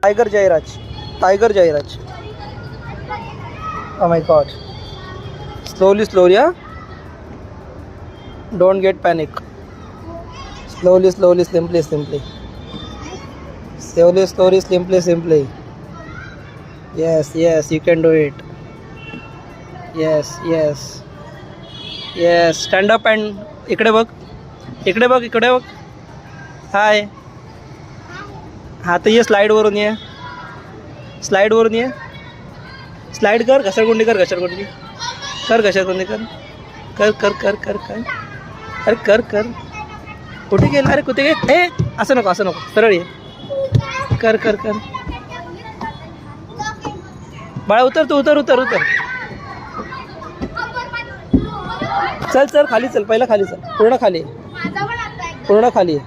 Tiger Jairaj, Tiger Jairaj. Oh my god. Slowly, slowly, yeah? Don't get panic. Slowly, slowly, simply, simply. Slowly, slowly, simply, simply. Yes, yes, you can do it. Yes, yes. Yes, stand up and इकडे बघ. इकडे बघ, इकडे बघ. हाय. हा तर ये स्लाईडवरून ये. स्लाईडवरून ये. स्लाइड कर, घसरगुंडी कर, घसरगुंडी कर, घसरगुंडी कर, कर कर कर कर कर. अरे कर कर. कुठे गेला? अरे कुठे गेल? ए असं नको, असं नको, सरळ ये. कर कर कर. बाळा उतर, तू उतर, उतर, उतर. चल चल खाली चल, पहिला खाली चल. पूर्ण खाली, पूर्ण खाली.